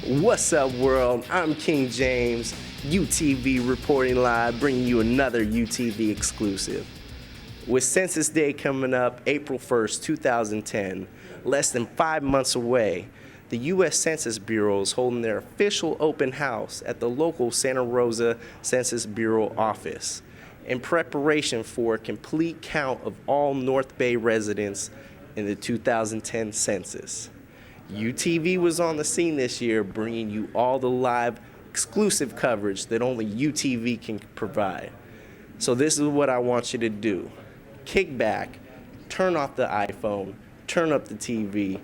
What's up, world? I'm King James, uTV reporting live, bringing you another uTV exclusive. With Census Day coming up April 1st, 2010, less than 5 months away, the U.S. Census Bureau is holding their official open house at the local Santa Rosa Census Bureau office in preparation for a complete count of all North Bay residents in the 2010 census. uTV was on the scene this year, bringing you all the live, exclusive coverage that only uTV can provide. So this is what I want you to do. Kick back, turn off the iPhone, turn up the TV,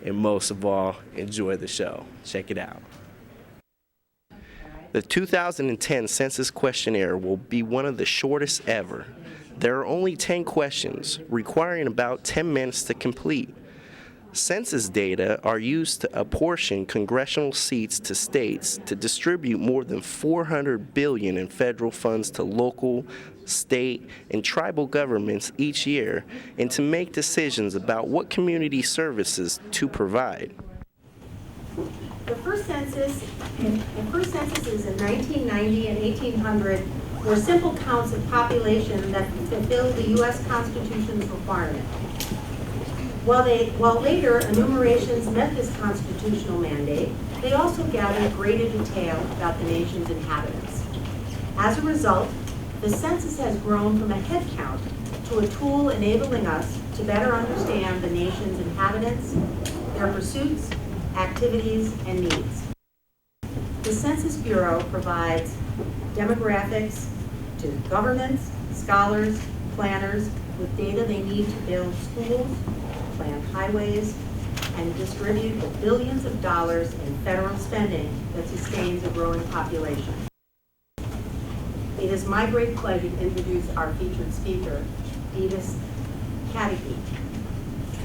and most of all, enjoy the show. Check it out. The 2010 Census Questionnaire will be one of the shortest ever. There are only 10 questions, requiring about 10 minutes to complete. Census data are used to apportion congressional seats to states to distribute more than $400 billion in federal funds to local, state, and tribal governments each year, and to make decisions about what community services to provide. The first censuses in 1990 and 1800 were simple counts of population that fulfilled the U.S. Constitution's requirement. While later enumerations met this constitutional mandate, they also gathered greater detail about the nation's inhabitants. As a result, the census has grown from a head count to a tool enabling us to better understand the nation's inhabitants, their pursuits, activities, and needs. The Census Bureau provides demographics to governments, scholars, planners with data they need to build schools, plan highways, and distribute the billions of dollars in federal spending that sustains a growing population. It is my great pleasure to introduce our featured speaker, Ditas Katague.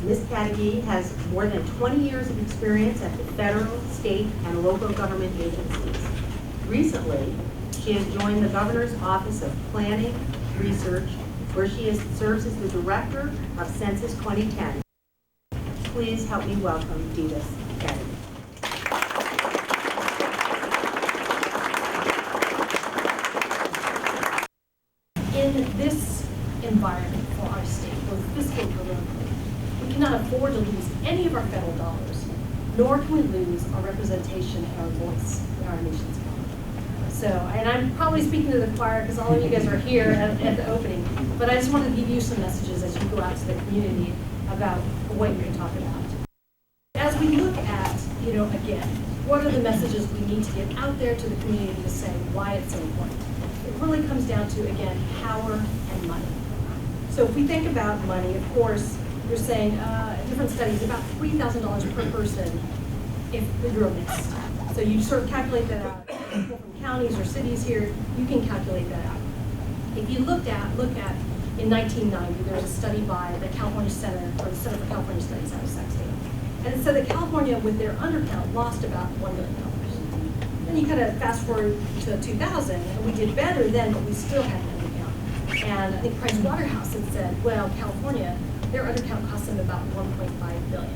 Ms. Katague has more than 20 years of experience at the federal, state, and local government agencies. Recently, she has joined the Governor's Office of Planning Research, where she serves as the Director of Census 2010. Please help me welcome Ditas Katague. In this environment for our state, both fiscal and politically, we cannot afford to lose any of our federal dollars, nor can we lose our representation and our voice in our nation's government. So, and I'm probably speaking to the choir because all of you guys are here at the opening, but I just wanted to give you some messages as you go out to the community about what you're going to talk about. As we look at, again, what are the messages we need to get out there to the community to say why it's so important? It really comes down to, again, power and money. So if we think about money, of course, you're saying different studies, about $3,000 per person if you're mixed. So you sort of calculate that out. People from counties or cities here, you can calculate that out. If you look at in 1990, there was a study by the California Center, or the Center for California Studies out of Sac State. And it said that California, with their undercount, lost about $1 million. Then you kind of fast forward to 2000, and we did better then, but we still had an undercount. And I think Bryce Waterhouse had said, well, California, their undercount cost them about $1.5 billion.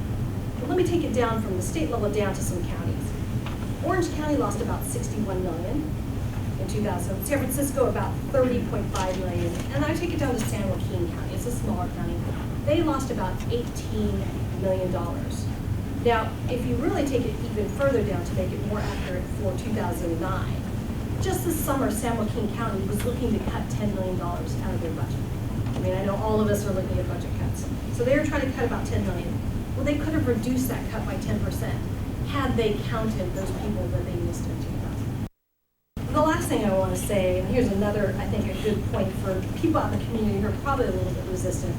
But let me take it down from the state level down to some counties. Orange County lost about $61 million in 2000. San Francisco about $30.5 million. And I take it down to San Joaquin County. It's a smaller county. They lost about $18 million. Now, if you really take it even further down to make it more accurate for 2009, just this summer, San Joaquin County was looking to cut $10 million out of their budget. I mean, I know all of us are looking at budget cuts. So they were trying to cut about $10 million. Well, they could have reduced that cut by 10% had they counted those people that they missed in 2000. The last thing I want to say, and here's another, I think, a good point for people out in the community who are probably a little bit resistant,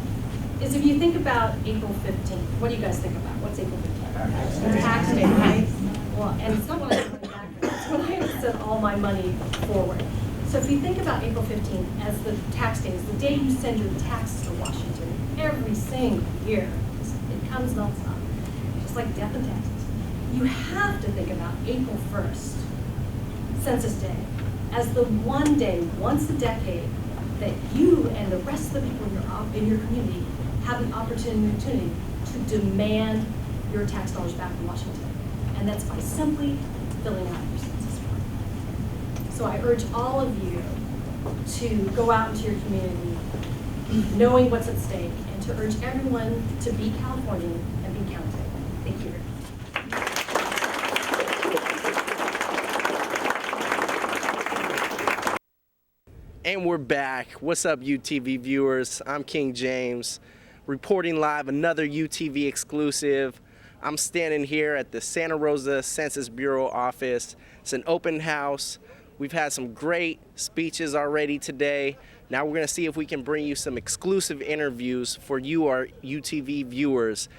is if you think about April 15th, what do you guys think about? What's April 15th? Tax day, right? Well, and it's not when I put money back, it's when I send all my money forward. So if you think about April 15th as the tax day, it's the day you send your taxes to Washington every single year. It comes nonstop, just like death and taxes. You have to think about April 1st, Census Day, as the one day, once a decade, that you and the rest of the people in your community have an opportunity to demand your tax dollars back from Washington. And that's by simply filling out your census form. So I urge all of you to go out into your community knowing what's at stake, and to urge everyone to be Californian and be counted. Thank you. And we're back. What's up, uTV viewers? I'm King James, reporting live another uTV exclusive. I'm standing here at the Santa Rosa Census Bureau office. It's an open house. We've had some great speeches already today. Now we're going to see if we can bring you some exclusive interviews for you, our uTV viewers.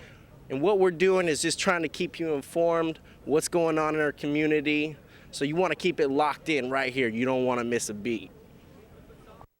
And what we're doing is just trying to keep you informed what's going on in our community. So you want to keep it locked in right here. You don't want to miss a beat.